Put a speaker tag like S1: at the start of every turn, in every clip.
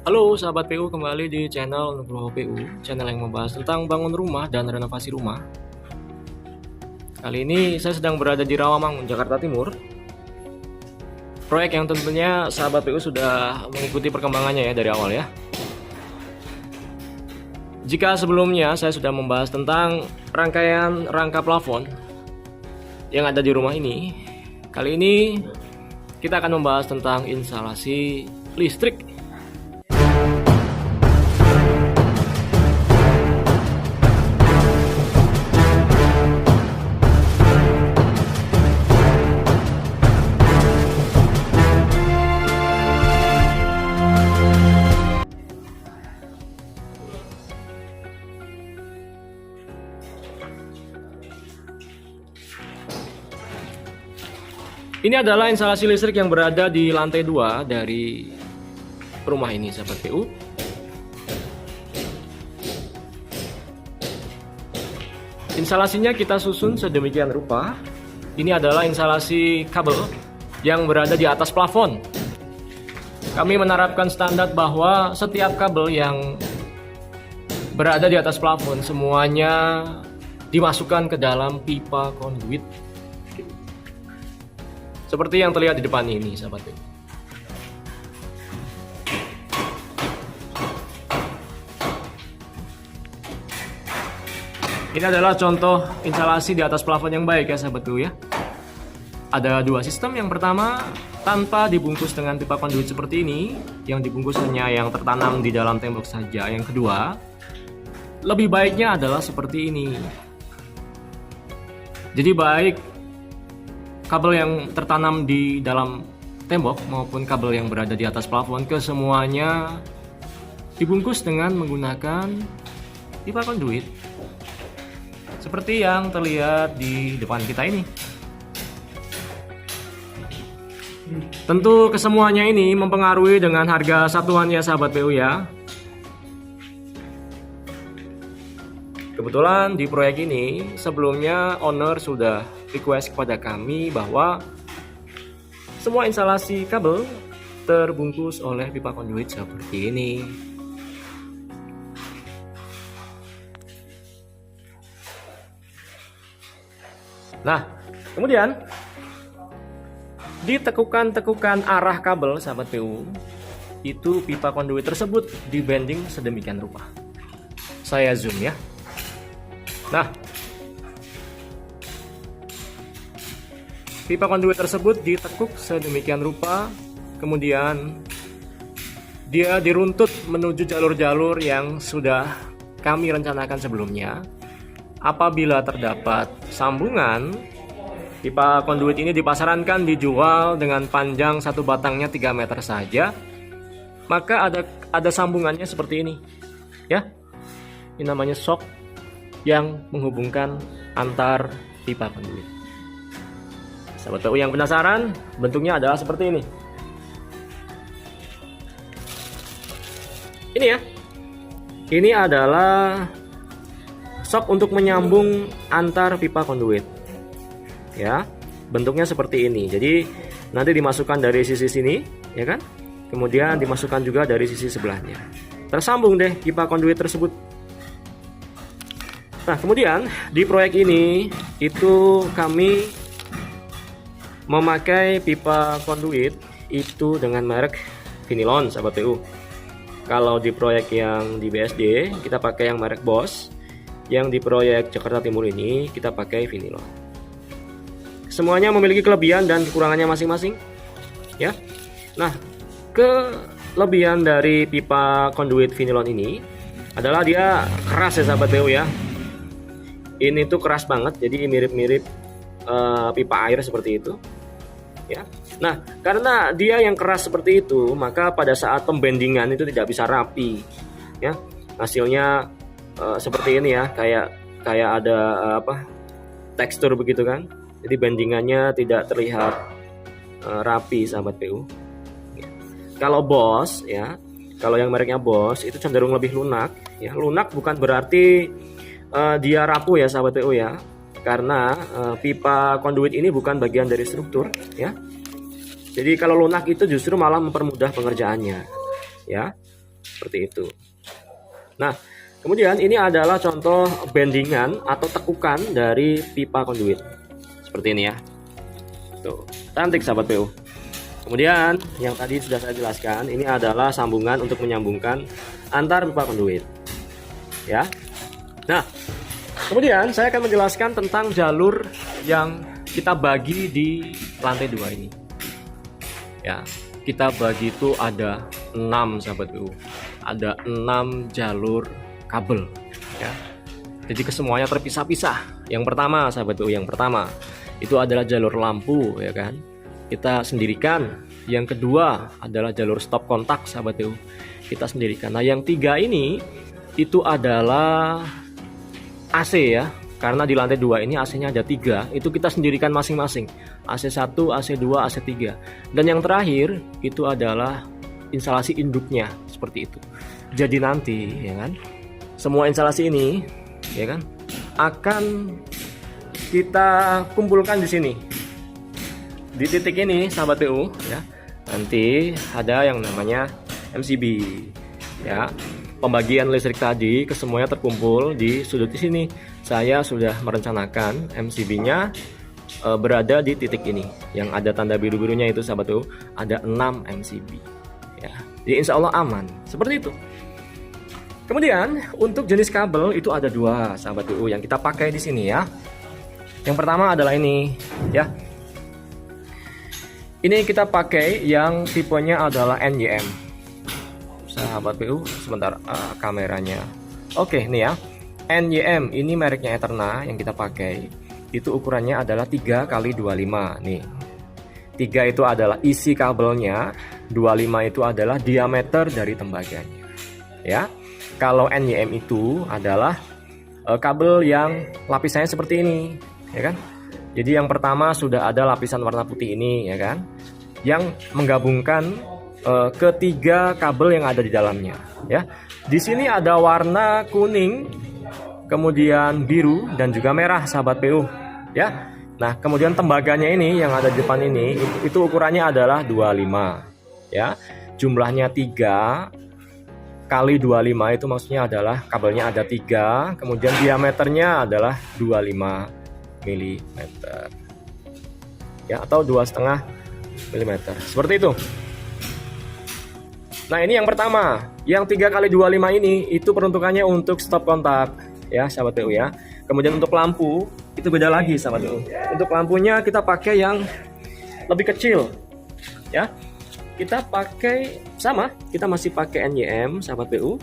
S1: Halo sahabat PU, kembali di channel Nugroho PU, channel yang membahas tentang bangun rumah dan renovasi rumah. Kali ini saya sedang berada di Rawamangun, Jakarta Timur. Proyek yang tentunya sahabat PU sudah mengikuti perkembangannya ya dari awal ya. Jika sebelumnya saya sudah membahas tentang rangkaian rangka plafon yang ada di rumah ini, kali ini kita akan membahas tentang instalasi listrik. Ini adalah instalasi listrik yang berada di lantai 2 dari rumah ini sahabat PU. Instalasinya kita susun sedemikian rupa. Ini adalah instalasi kabel yang berada di atas plafon. Kami menerapkan standar bahwa setiap kabel yang berada di atas plafon semuanya dimasukkan ke dalam pipa konduit. Seperti yang terlihat di depan ini, sahabat PU. Ini adalah contoh instalasi di atas plafon yang baik ya, sahabat PU ya. Ada dua sistem. Yang pertama, tanpa dibungkus dengan pipa konduit seperti ini, yang dibungkus hanya yang tertanam di dalam tembok saja. Yang kedua, lebih baiknya adalah seperti ini. Jadi baik kabel yang tertanam di dalam tembok maupun kabel yang berada di atas plafon kesemuanya dibungkus dengan menggunakan pipa konduit seperti yang terlihat di depan kita ini. Tentu kesemuanya ini mempengaruhi dengan harga satuannya sahabat PU ya. Kebetulan di proyek ini sebelumnya owner sudah request kepada kami bahwa semua instalasi kabel terbungkus oleh pipa konduit seperti ini. Nah, kemudian di tekukan-tekukan arah kabel sahabat PU, itu pipa konduit tersebut dibending sedemikian rupa. Saya zoom ya. Nah, pipa konduit tersebut ditekuk sedemikian rupa, kemudian dia diruntut menuju jalur-jalur yang sudah kami rencanakan sebelumnya. Apabila terdapat sambungan, pipa konduit ini dipasarankan dijual dengan panjang satu batangnya 3 meter saja. Maka ada sambungannya seperti ini, ya. Ini namanya sok yang menghubungkan antar pipa konduit. Sahabat PU yang penasaran, bentuknya adalah seperti ini. Ini ya. Ini adalah sok untuk menyambung antar pipa konduit. Ya, bentuknya seperti ini. Jadi nanti dimasukkan dari sisi sini, ya kan? Kemudian dimasukkan juga dari sisi sebelahnya. Tersambung deh pipa konduit tersebut. Nah, kemudian di proyek ini itu kami memakai pipa konduit itu dengan merek Vinilon sahabat PU. Kalau di proyek yang di BSD kita pakai yang merek Bosch, yang di proyek Jakarta Timur ini kita pakai Vinilon. Semuanya memiliki kelebihan dan kekurangannya masing-masing, ya. Nah, kelebihan dari pipa konduit Vinilon ini adalah dia keras ya sahabat PU ya. Ini tuh keras banget, jadi mirip-mirip pipa air seperti itu, ya. Nah, karena dia yang keras seperti itu, maka pada saat pembendingan itu tidak bisa rapi, ya. Hasilnya seperti ini ya, kayak ada tekstur begitu kan. Jadi bendingannya tidak terlihat rapi sahabat PU. Ya. Kalau Bosch ya, kalau yang mereknya Bosch itu cenderung lebih lunak, ya. Lunak bukan berarti dia rapuh ya sahabat PU ya, karena pipa konduit ini bukan bagian dari struktur ya. Jadi kalau lunak itu justru malah mempermudah pengerjaannya ya. seperti itu. Nah, kemudian ini adalah contoh bendingan atau tekukan dari pipa konduit seperti ini ya. Tuh, cantik sahabat PU. Kemudian yang tadi sudah saya jelaskan, ini adalah sambungan untuk menyambungkan antar pipa konduit. Ya. Nah, kemudian saya akan menjelaskan tentang jalur yang kita bagi di lantai 2 ini. Ya, kita bagi itu ada 6 sahabat PU. Ada 6 jalur kabel ya. Jadi kesemuanya terpisah-pisah. Yang pertama sahabat PU, yang pertama itu adalah jalur lampu ya kan. Kita sendirikan. Yang kedua adalah jalur stop kontak sahabat PU. Kita sendirikan. Nah, yang 3 ini itu adalah AC ya. Karena di lantai 2 ini AC-nya ada 3, itu kita sendirikan masing-masing. AC1, AC2, AC3. Dan yang terakhir itu adalah instalasi induknya seperti itu. Jadi nanti ya kan, semua instalasi ini ya kan akan kita kumpulkan di sini. Di titik ini sahabat PU ya. Nanti ada yang namanya MCB ya. Pembagian listrik tadi kesemuanya terkumpul di sudut di sini. Saya sudah merencanakan MCB-nya berada di titik ini. Yang ada tanda biru-birunya itu sahabat PU, ada 6 MCB. Ya, jadi insya Allah aman. Seperti itu. Kemudian untuk jenis kabel itu ada 2 sahabat PU yang kita pakai di sini ya. Yang pertama adalah ini ya. Ini kita pakai yang tipenya adalah NYM. Sahabat PU, sebentar kameranya. Oke, nih ya. NYM ini mereknya Eterna yang kita pakai. Itu ukurannya adalah 3x25 nih. 3 itu adalah isi kabelnya, 25 itu adalah diameter dari tembaganya. Ya. Kalau NYM itu adalah kabel yang lapisannya seperti ini, ya kan? Jadi yang pertama sudah ada lapisan warna putih ini, ya kan? Yang menggabungkan ketiga kabel yang ada di dalamnya, ya. Di sini ada warna kuning, kemudian biru dan juga merah sahabat PU, ya. Nah, kemudian tembaganya ini yang ada di depan ini itu ukurannya adalah 25, ya. Jumlahnya 3 kali 25 itu maksudnya adalah kabelnya ada 3, kemudian diameternya adalah 25 mm. Ya, atau 2,5 mm. Seperti itu. Nah, ini yang pertama, yang 3x25 ini itu peruntukannya untuk stop kontak ya sahabat PU ya. Kemudian untuk lampu itu beda lagi sahabat PU. Untuk lampunya kita pakai yang lebih kecil ya. Kita pakai sama, kita masih pakai NYM sahabat PU.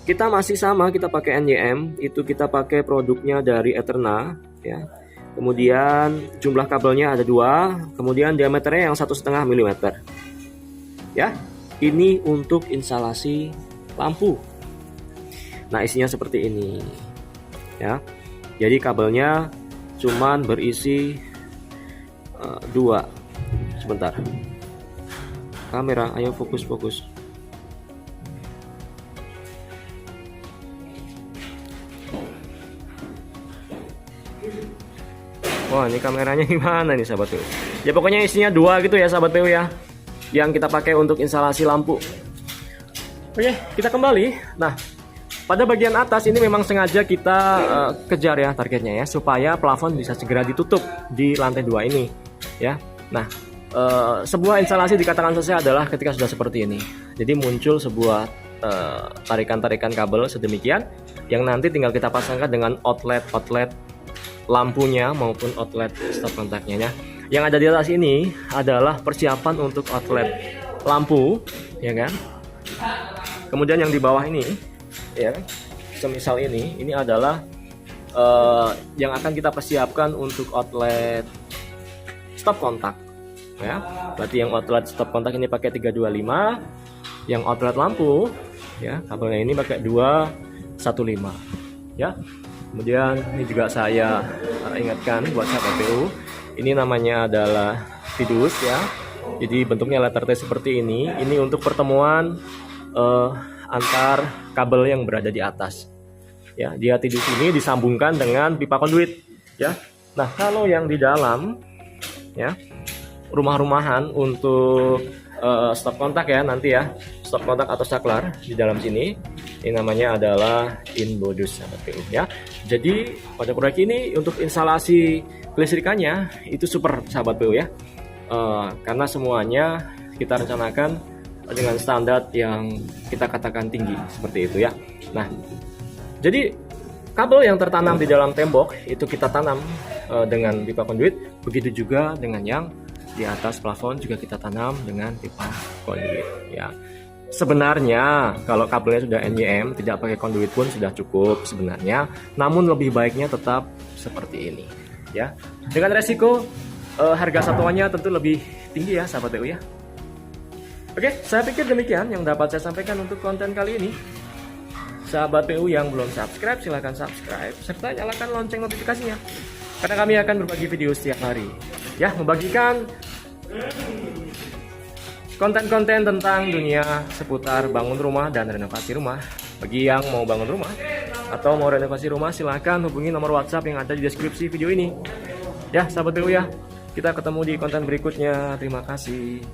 S1: Kita masih sama, kita pakai NYM, itu kita pakai produknya dari Eterna ya. Kemudian jumlah kabelnya ada 2, kemudian diameternya yang 1,5 mm. Ya, ini untuk instalasi lampu. Nah, isinya seperti ini. Ya. Jadi kabelnya cuman berisi 2. Sebentar. Kamera, ayo fokus. Wah, ini kameranya gimana nih sahabat PU? Ya pokoknya isinya 2 gitu ya sahabat PU ya, yang kita pakai untuk instalasi lampu. Oke, kita kembali. Nah, pada bagian atas ini memang sengaja kita kejar ya targetnya ya, supaya plafon bisa segera ditutup di lantai 2 ini ya. Nah, sebuah instalasi dikatakan selesai adalah ketika sudah seperti ini. Jadi muncul sebuah tarikan-tarikan kabel sedemikian yang nanti tinggal kita pasangkan dengan outlet lampunya maupun outlet stop kontaknya ya. Yang ada di atas ini adalah persiapan untuk outlet lampu, ya kan? Kemudian yang di bawah ini, ya, semisal ini adalah yang akan kita persiapkan untuk outlet stop kontak, ya. Berarti yang outlet stop kontak ini pakai 325, yang outlet lampu, ya, kabelnya ini pakai 215, ya. Kemudian ini juga saya ingatkan buat sahabat PU. Ini namanya adalah Vidus ya. Jadi bentuknya letter T seperti ini. Ini untuk pertemuan antar kabel yang berada di atas. Ya, dia di sini disambungkan dengan pipa konduit. Ya. Nah, kalau yang di dalam, ya, rumah-rumahan untuk stop kontak ya nanti ya. stok kontak atau saklar di dalam sini. Ini namanya adalah InBodus sahabat PU ya. Jadi pada proyek ini untuk instalasi kelistrikannya itu super sahabat PU ya. Karena semuanya kita rencanakan dengan standar yang kita katakan tinggi seperti itu ya. Nah, jadi kabel yang tertanam di dalam tembok itu kita tanam dengan pipa konduit. Begitu juga dengan yang di atas plafon juga kita tanam dengan pipa konduit ya. Sebenarnya kalau kabelnya sudah NYM tidak pakai konduit pun sudah cukup sebenarnya. Namun lebih baiknya tetap seperti ini ya. Dengan resiko harga satuannya tentu lebih tinggi ya sahabat PU ya. Oke, saya pikir demikian yang dapat saya sampaikan untuk konten kali ini. Sahabat PU yang belum subscribe, silahkan subscribe serta nyalakan lonceng notifikasinya, karena kami akan berbagi video setiap hari ya, membagikan konten-konten tentang dunia seputar bangun rumah dan renovasi rumah. Bagi yang mau bangun rumah atau mau renovasi rumah, silahkan hubungi nomor WhatsApp yang ada di deskripsi video ini ya sahabat PU ya. Kita ketemu di konten berikutnya. Terima kasih.